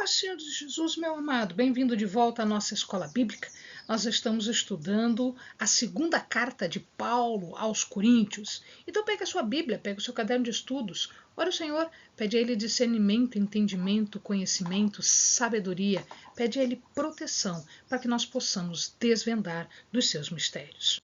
paz do Senhor Jesus, meu amado, bem-vindo de volta à nossa escola bíblica. Nós estamos estudando a segunda carta de Paulo aos Coríntios. Então pega a sua Bíblia, pega o seu caderno de estudos, ora o Senhor, pede a Ele discernimento, entendimento, conhecimento, sabedoria, pede a Ele proteção para que nós possamos desvendar dos seus mistérios.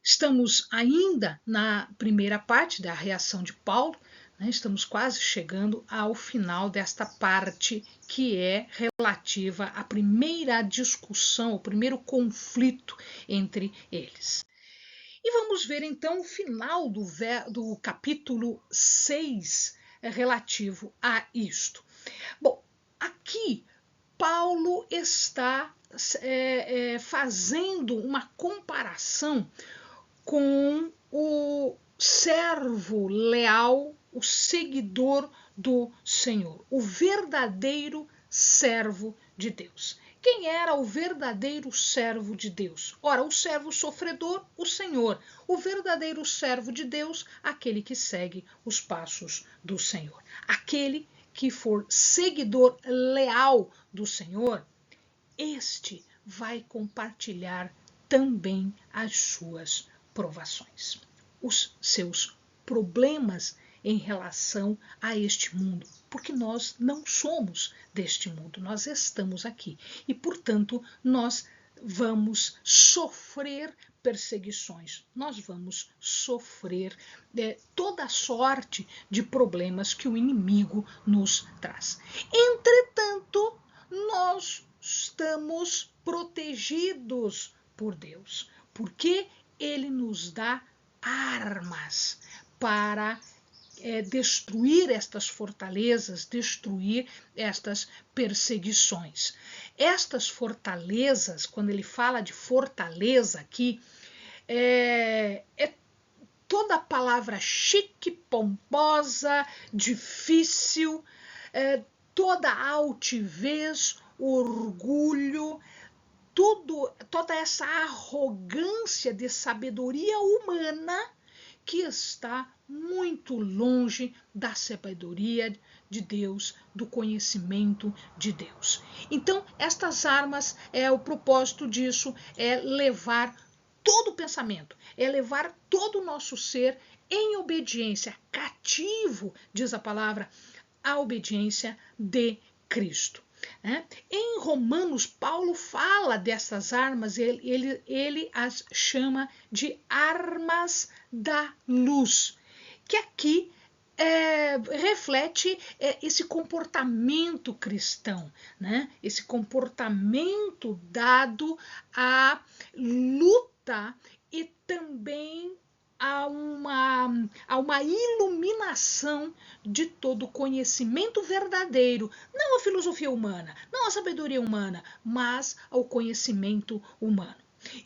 Estamos ainda na primeira parte da reação de Paulo, estamos quase chegando ao final desta parte que é relativa à primeira discussão, o primeiro conflito entre eles. E vamos ver então o final do capítulo 6 relativo a isto. Bom, aqui Paulo está fazendo uma comparação com o servo leal, o seguidor do Senhor, o verdadeiro servo de Deus. Quem era o verdadeiro servo de Deus? Ora, o servo sofredor, o Senhor. O verdadeiro servo de Deus, aquele que segue os passos do Senhor. Aquele que for seguidor leal do Senhor, este vai compartilhar também as suas provações, os seus problemas em relação a este mundo, porque nós não somos deste mundo, nós estamos aqui e, portanto, nós vamos sofrer perseguições, nós vamos sofrer toda sorte de problemas que o inimigo nos traz. Entretanto, nós estamos protegidos por Deus, porque Ele nos dá armas para destruir estas fortalezas, destruir estas perseguições. Estas fortalezas, quando ele fala de fortaleza aqui, é toda a palavra chique, pomposa, difícil, toda a altivez, orgulho, toda essa arrogância de sabedoria humana que está muito longe da sabedoria de Deus, do conhecimento de Deus. Então, estas armas, o propósito disso é levar todo o pensamento, é levar todo o nosso ser em obediência, cativo, diz a palavra, à obediência de Cristo. Em Romanos, Paulo fala dessas armas, ele as chama de armas da luz, que aqui reflete esse comportamento cristão, esse comportamento dado à luta e também a uma iluminação de todo o conhecimento verdadeiro, não a filosofia humana, não a sabedoria humana, mas ao conhecimento humano.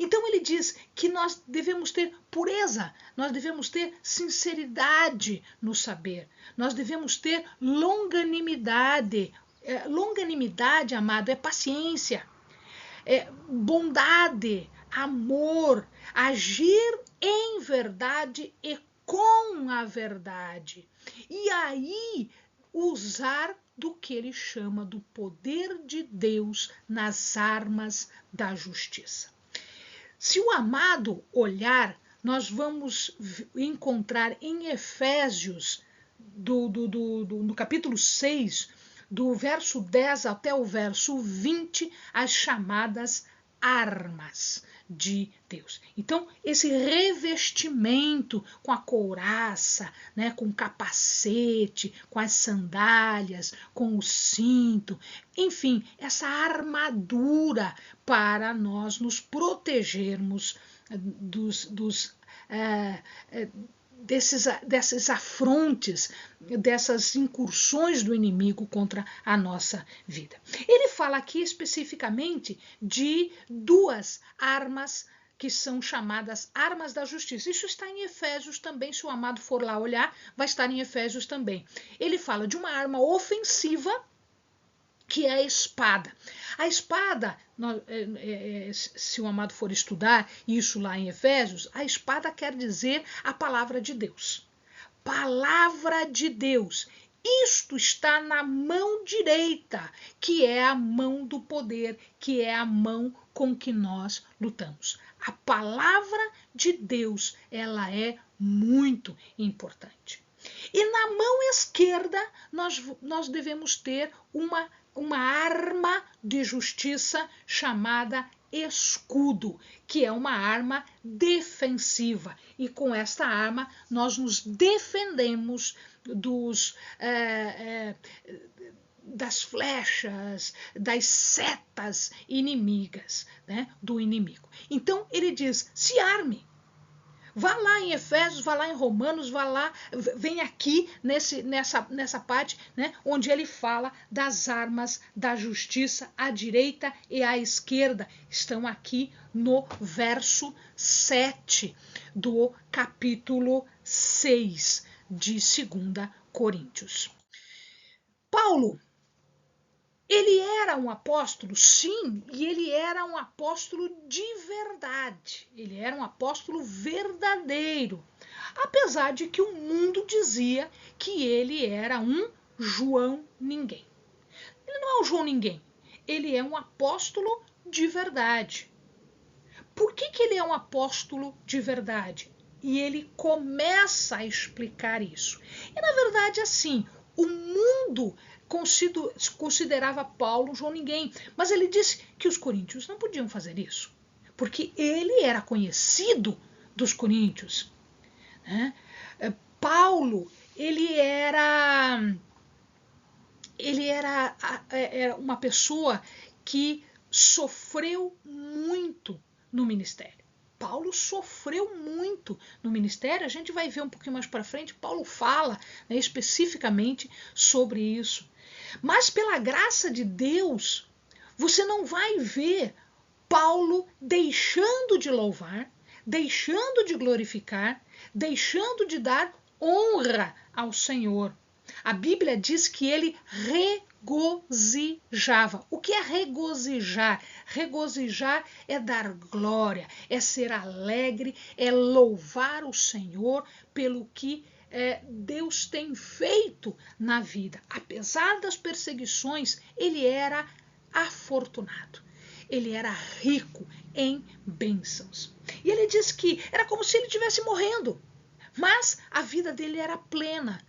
Então ele diz que nós devemos ter pureza, nós devemos ter sinceridade no saber, nós devemos ter longanimidade. Longanimidade, amado, é paciência, bondade, amor, agir em verdade e com a verdade. E aí usar do que ele chama do poder de Deus nas armas da justiça. Se o amado olhar, nós vamos encontrar em Efésios, no capítulo 6, do verso 10 até o verso 20, as chamadas armas de Deus. Então, esse revestimento com a couraça, com o capacete, com as sandálias, com o cinto, enfim, essa armadura para nós nos protegermos desses afrontes, dessas incursões do inimigo contra a nossa vida. Ele fala aqui especificamente de duas armas que são chamadas armas da justiça. Isso está em Efésios também, se o amado for lá olhar, vai estar em Efésios também. Ele fala de uma arma ofensiva, que é a espada. A espada, se o amado for estudar isso lá em Efésios, a espada quer dizer a palavra de Deus. Palavra de Deus. isto está na mão direita, que é a mão do poder, que é a mão com que nós lutamos. A palavra de Deus, ela é muito importante. E na mão esquerda, nós devemos ter uma arma de justiça chamada escudo, que é uma arma defensiva. E com esta arma, nós nos defendemos das flechas, das setas inimigas, né, do inimigo. Então, ele diz, se arme. Vá lá em Efésios, vá lá em Romanos, vá lá, vem aqui nessa parte, né, onde ele fala das armas da justiça à direita e à esquerda. Estão aqui no verso 7 do capítulo 6 de 2 Coríntios. Paulo, ele era um apóstolo, sim, e ele era um apóstolo de verdade. Ele era um apóstolo verdadeiro. Apesar de que o mundo dizia que ele era um João ninguém. Ele não é um João ninguém. Ele é um apóstolo de verdade. Por que ele é um apóstolo de verdade? E ele começa a explicar isso. E na verdade, assim, o mundo considerava Paulo um João ninguém, mas ele disse que os coríntios não podiam fazer isso, porque ele era conhecido dos coríntios, né? Paulo, ele era uma pessoa que sofreu muito no ministério. Paulo sofreu muito no ministério, a gente vai ver um pouquinho mais para frente, Paulo fala, né, especificamente sobre isso. Mas pela graça de Deus, você não vai ver Paulo deixando de louvar, deixando de glorificar, deixando de dar honra ao Senhor. A Bíblia diz que ele regozijava. O que é regozijar? Regozijar é dar glória, é ser alegre, é louvar o Senhor pelo que Deus tem feito na vida. Apesar das perseguições, ele era afortunado. Ele era rico em bênçãos. E ele diz que era como se ele estivesse morrendo, mas a vida dele era plena.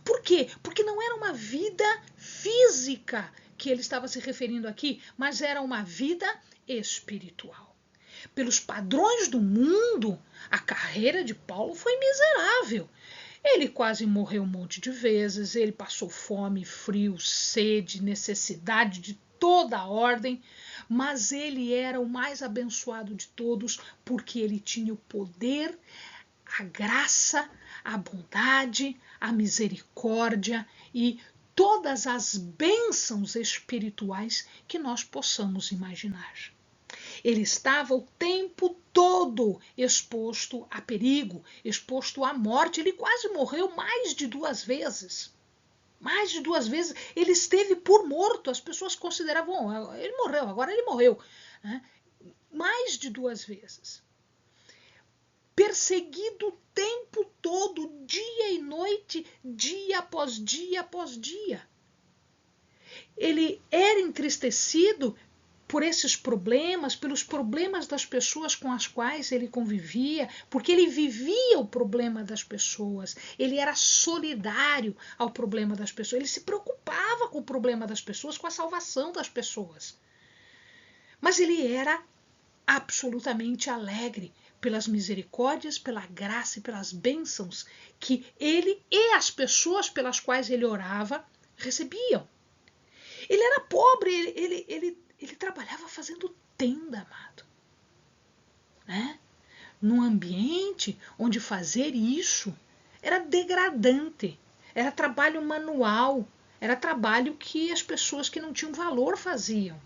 Por quê? Porque não era uma vida física que ele estava se referindo aqui, mas era uma vida espiritual. Pelos padrões do mundo, a carreira de Paulo foi miserável. Ele quase morreu um monte de vezes, ele passou fome, frio, sede, necessidade de toda a ordem, mas ele era o mais abençoado de todos porque ele tinha o poder, a graça, a bondade, a misericórdia e todas as bênçãos espirituais que nós possamos imaginar. Ele estava o tempo todo exposto a perigo, exposto à morte. Ele quase morreu mais de 2 vezes. Mais de 2 vezes ele esteve por morto. As pessoas consideravam, ele morreu, agora ele morreu. Mais de 2 vezes. Perseguido o tempo todo, dia e noite, dia após dia após dia. Ele era entristecido por esses problemas, pelos problemas das pessoas com as quais ele convivia, porque ele vivia o problema das pessoas, ele era solidário ao problema das pessoas, ele se preocupava com o problema das pessoas, com a salvação das pessoas. Mas ele era absolutamente alegre pelas misericórdias, pela graça e pelas bênçãos que ele e as pessoas pelas quais ele orava recebiam. Ele era pobre, ele trabalhava fazendo tenda, amado. Né? Num ambiente onde fazer isso era degradante, era trabalho manual, era trabalho que as pessoas que não tinham valor faziam.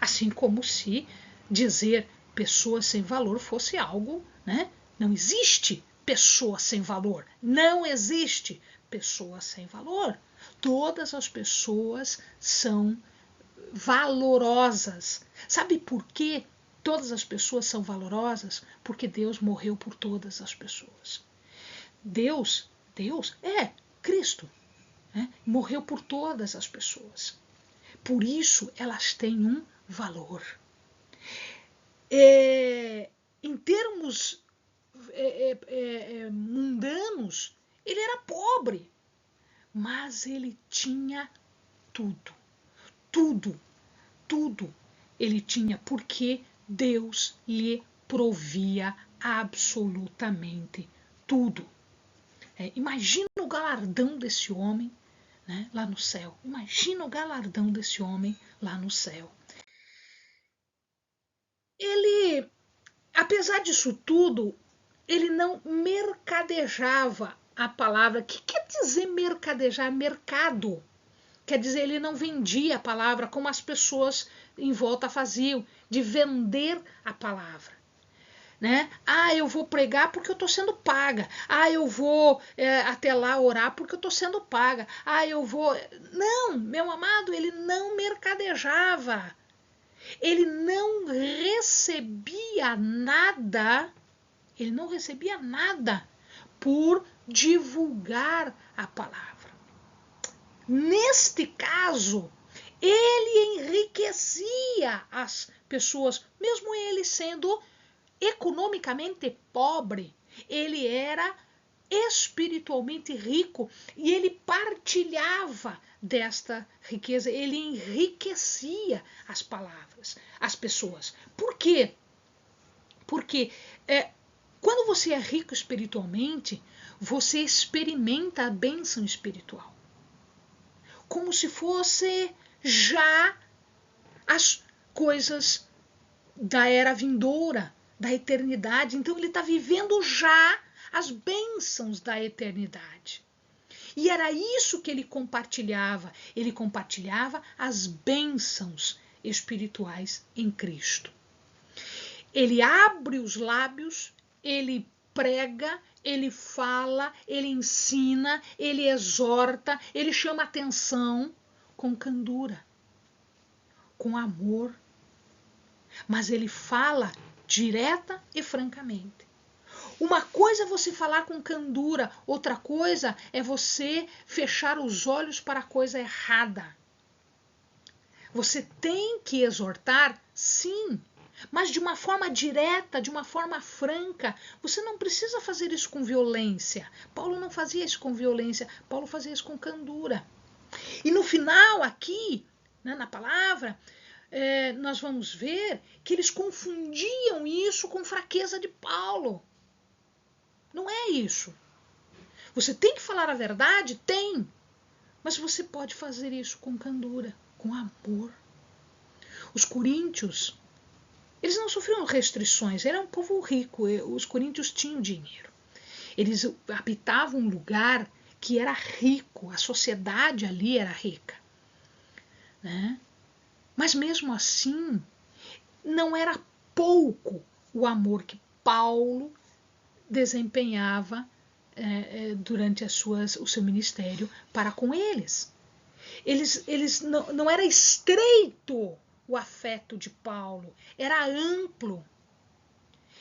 Assim como se dizer pessoas sem valor fosse algo, né? Não existe pessoa sem valor. Não existe pessoa sem valor. Todas as pessoas são valorosas. Sabe por quê todas as pessoas são valorosas? Porque Deus morreu por todas as pessoas. Deus é Cristo. né? Morreu por todas as pessoas. Por isso elas têm um valor. Em termos mundanos, ele era pobre, mas ele tinha tudo, tudo, tudo ele tinha, porque Deus lhe provia absolutamente tudo. Imagina o galardão desse homem, né, lá no céu. Imagina o galardão desse homem lá no céu. Ele, apesar disso tudo, ele não mercadejava a palavra. O que quer dizer mercadejar? Mercado. Quer dizer, ele não vendia a palavra como as pessoas em volta faziam, de vender a palavra. Né? Eu vou pregar porque eu estou sendo paga. Eu vou até lá orar porque eu estou sendo paga. Eu vou... Não, meu amado, ele não mercadejava. Ele não recebia nada. Ele não recebia nada por divulgar a palavra. Neste caso, ele enriquecia as pessoas, mesmo ele sendo economicamente pobre, ele era espiritualmente rico e ele partilhava desta riqueza, ele enriquecia as palavras, as pessoas. Por quê? Porque quando você é rico espiritualmente, você experimenta a bênção espiritual. Como se fosse já as coisas da era vindoura, da eternidade. Então ele está vivendo já as bênçãos da eternidade. E era isso que ele compartilhava. Ele compartilhava as bênçãos espirituais em Cristo. Ele abre os lábios, ele prega, ele fala, ele ensina, ele exorta, ele chama atenção com candura, com amor. Mas ele fala direta e francamente. Uma coisa é você falar com candura, outra coisa é você fechar os olhos para a coisa errada. Você tem que exortar, sim, mas de uma forma direta, de uma forma franca. Você não precisa fazer isso com violência. Paulo não fazia isso com violência, Paulo fazia isso com candura. E no final aqui, né, na palavra, nós vamos ver que eles confundiam isso com fraqueza de Paulo. Não é isso. Você tem que falar a verdade? Tem. Mas você pode fazer isso com candura, com amor. Os coríntios, eles não sofriam restrições, era um povo rico, os coríntios tinham dinheiro. Eles habitavam um lugar que era rico, a sociedade ali era rica. Né? Mas mesmo assim, não era pouco o amor que Paulo desempenhava durante o seu ministério para com eles. Eles não era estreito o afeto de Paulo, era amplo.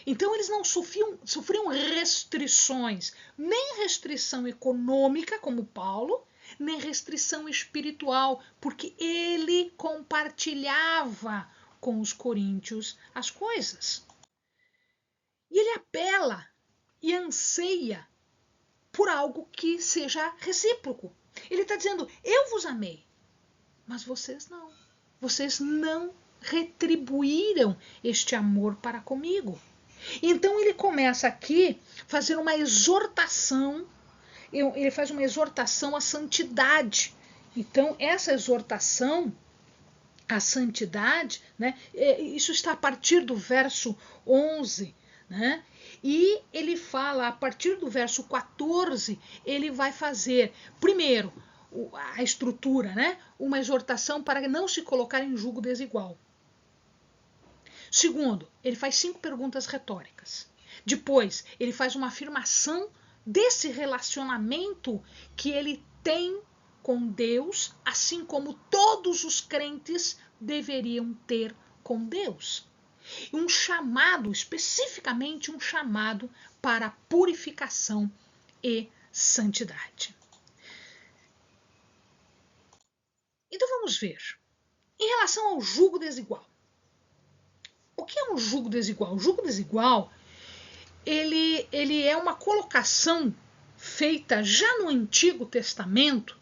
Então eles não sofriam restrições, nem restrição econômica como Paulo, nem restrição espiritual, porque ele compartilhava com os coríntios as coisas. E ele apela e anseia por algo que seja recíproco. Ele está dizendo, eu vos amei, mas vocês não. Vocês não retribuíram este amor para comigo. Então ele começa aqui a fazer uma exortação, ele faz uma exortação à santidade. Então essa exortação à santidade, né, isso está a partir do verso 11, né? E ele fala, a partir do verso 14, ele vai fazer, primeiro, a estrutura, né? Uma exortação para não se colocar em julgo desigual. Segundo, ele faz 5 perguntas retóricas. Depois, ele faz uma afirmação desse relacionamento que ele tem com Deus, assim como todos os crentes deveriam ter com Deus. Um chamado, especificamente um chamado para purificação e santidade. Então vamos ver. Em relação ao jugo desigual. O que é um jugo desigual? O jugo desigual, ele é uma colocação feita já no Antigo Testamento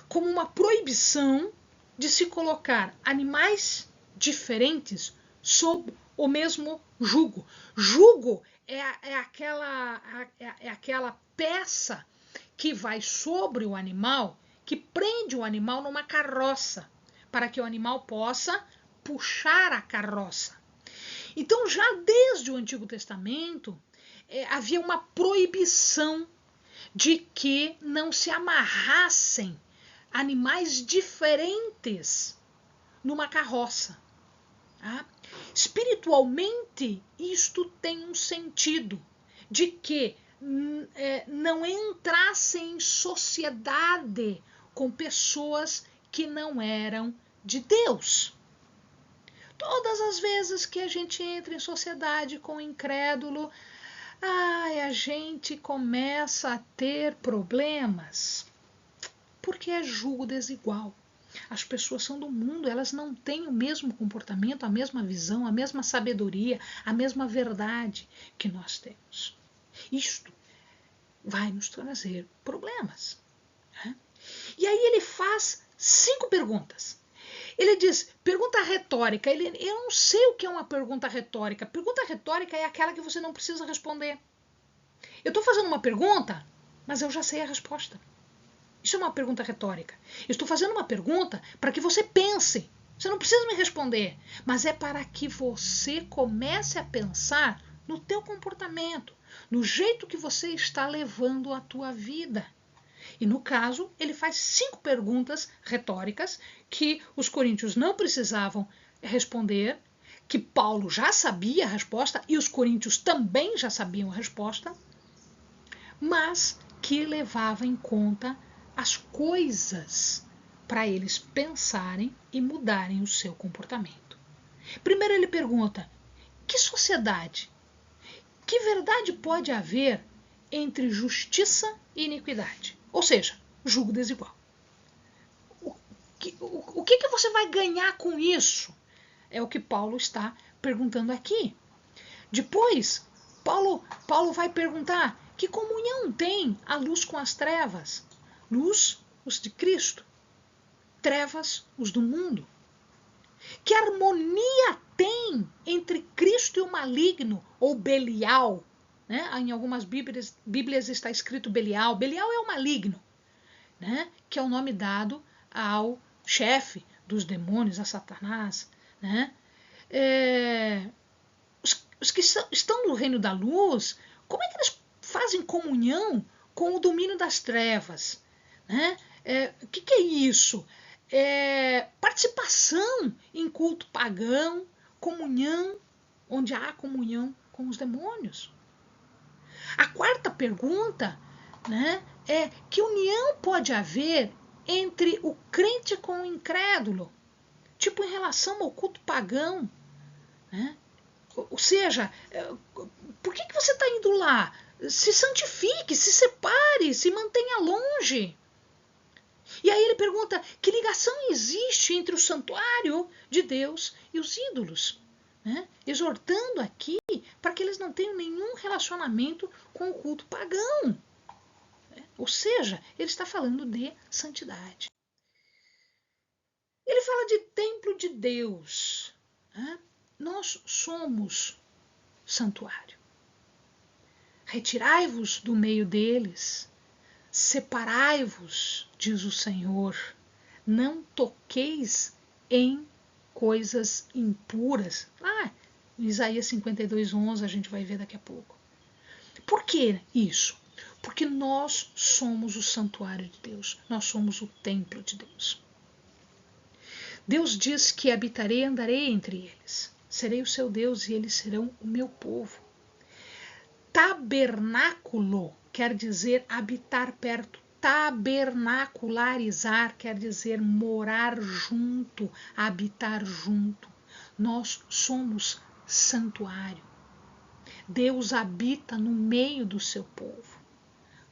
como uma proibição de se colocar animais diferentes sob o mesmo jugo. Jugo é aquela peça que vai sobre o animal, que prende o animal numa carroça, para que o animal possa puxar a carroça. Então, já desde o Antigo Testamento, havia uma proibição de que não se amarrassem animais diferentes numa carroça. Tá? Espiritualmente, isto tem um sentido de que não entrassem em sociedade com pessoas que não eram de Deus. Todas as vezes que a gente entra em sociedade com o incrédulo, a gente começa a ter problemas, porque é jugo desigual. As pessoas são do mundo, elas não têm o mesmo comportamento, a mesma visão, a mesma sabedoria, a mesma verdade que nós temos. Isto vai nos trazer problemas. Né? E aí ele faz 5 perguntas. Ele diz, pergunta retórica. Eu não sei o que é uma pergunta retórica. Pergunta retórica é aquela que você não precisa responder. Eu estou fazendo uma pergunta, mas eu já sei a resposta. Isso é uma pergunta retórica. Eu estou fazendo uma pergunta para que você pense. Você não precisa me responder, mas é para que você comece a pensar no teu comportamento, no jeito que você está levando a tua vida. E no caso, ele faz 5 perguntas retóricas que os coríntios não precisavam responder, que Paulo já sabia a resposta e os coríntios também já sabiam a resposta, mas que levava em conta as coisas para eles pensarem e mudarem o seu comportamento. Primeiro ele pergunta, que sociedade, que verdade pode haver entre justiça e iniquidade? Ou seja, jugo desigual. O que você vai ganhar com isso? É o que Paulo está perguntando aqui. Depois, Paulo vai perguntar, que comunhão tem a luz com as trevas? Luz, os de Cristo. Trevas, os do mundo. Que harmonia tem entre Cristo e o maligno, ou Belial? Né? Em algumas Bíblias está escrito Belial. Belial é o maligno, né? Que é o nome dado ao chefe dos demônios, a Satanás. Né? Os que estão no reino da luz, como é que eles fazem comunhão com o domínio das trevas? Né? O que é isso? Participação em culto pagão, comunhão, onde há comunhão com os demônios. A quarta pergunta, né, é que união pode haver entre o crente com o incrédulo, tipo em relação ao culto pagão. Né? Ou seja, por que você está indo lá? Se santifique, se separe, se mantenha longe. E aí ele pergunta, que ligação existe entre o santuário de Deus e os ídolos? Né? Exortando aqui para que eles não tenham nenhum relacionamento com o culto pagão. Ou seja, ele está falando de santidade. Ele fala de templo de Deus. Né? Nós somos santuário. Retirai-vos do meio deles, separai-vos, diz o Senhor, não toqueis em coisas impuras. Em Isaías 52:11 a gente vai ver daqui a pouco. Por que isso? Porque nós somos o santuário de Deus, nós somos o templo de Deus. Deus diz que habitarei e andarei entre eles, serei o seu Deus e eles serão o meu povo. Tabernáculo quer dizer habitar perto. Tabernacularizar quer dizer morar junto, habitar junto. Nós somos santuário. Deus habita no meio do seu povo.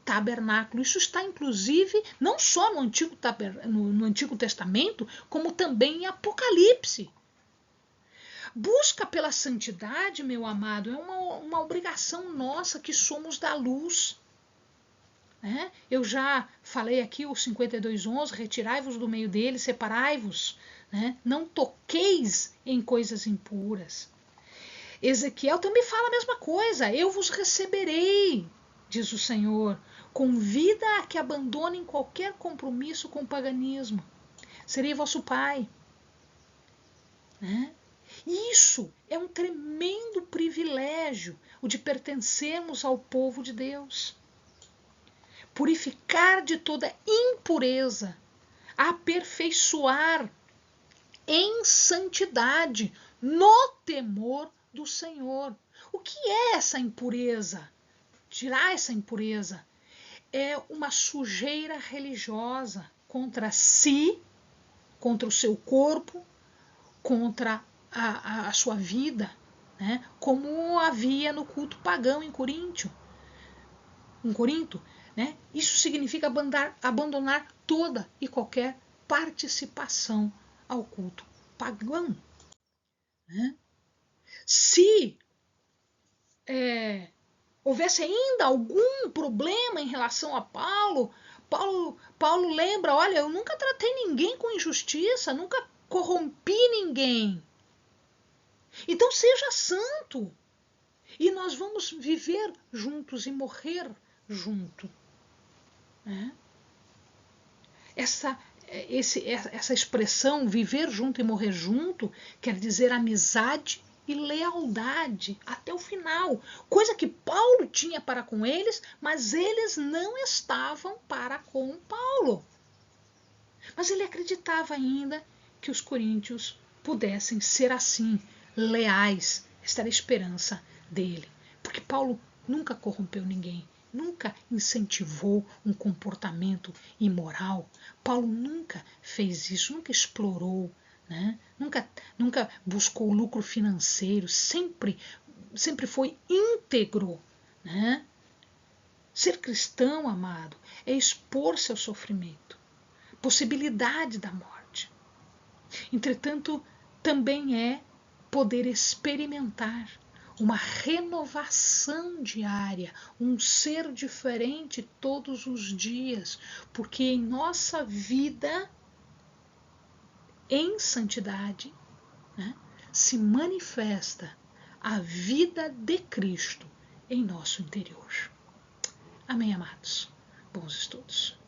tabernáculo. Isso está, inclusive, não só no Antigo Testamento, como também em Apocalipse. Busca pela santidade, meu amado, é uma obrigação nossa que somos da luz. Eu já falei aqui o 52:11, retirai-vos do meio dele, separai-vos, não toqueis em coisas impuras. Ezequiel também fala a mesma coisa, eu vos receberei, diz o Senhor, convida a que abandonem qualquer compromisso com o paganismo, serei vosso pai. Isso é um tremendo privilégio, o de pertencermos ao povo de Deus. Purificar de toda impureza, aperfeiçoar em santidade, no temor do Senhor. O que é essa impureza? Tirar essa impureza é uma sujeira religiosa contra si, contra o seu corpo, contra a sua vida, como havia no culto pagão em Corinto. Isso significa abandonar toda e qualquer participação ao culto pagão. Se houvesse ainda algum problema em relação a Paulo lembra, olha, eu nunca tratei ninguém com injustiça, nunca corrompi ninguém. Então seja santo. E nós vamos viver juntos e morrer junto. Essa expressão, viver junto e morrer junto, quer dizer amizade e lealdade até o final. Coisa que Paulo tinha para com eles, mas eles não estavam para com Paulo. Mas ele acreditava ainda que os coríntios pudessem ser assim, leais. Esta era a esperança dele. Porque Paulo nunca corrompeu ninguém, nunca incentivou um comportamento imoral. Paulo nunca fez isso, nunca explorou, nunca buscou lucro financeiro, sempre foi íntegro. Ser cristão, amado, é expor-se ao sofrimento, possibilidade da morte. Entretanto, também é poder experimentar uma renovação diária, um ser diferente todos os dias, porque em nossa vida, em santidade, se manifesta a vida de Cristo em nosso interior. Amém, amados? Bons estudos.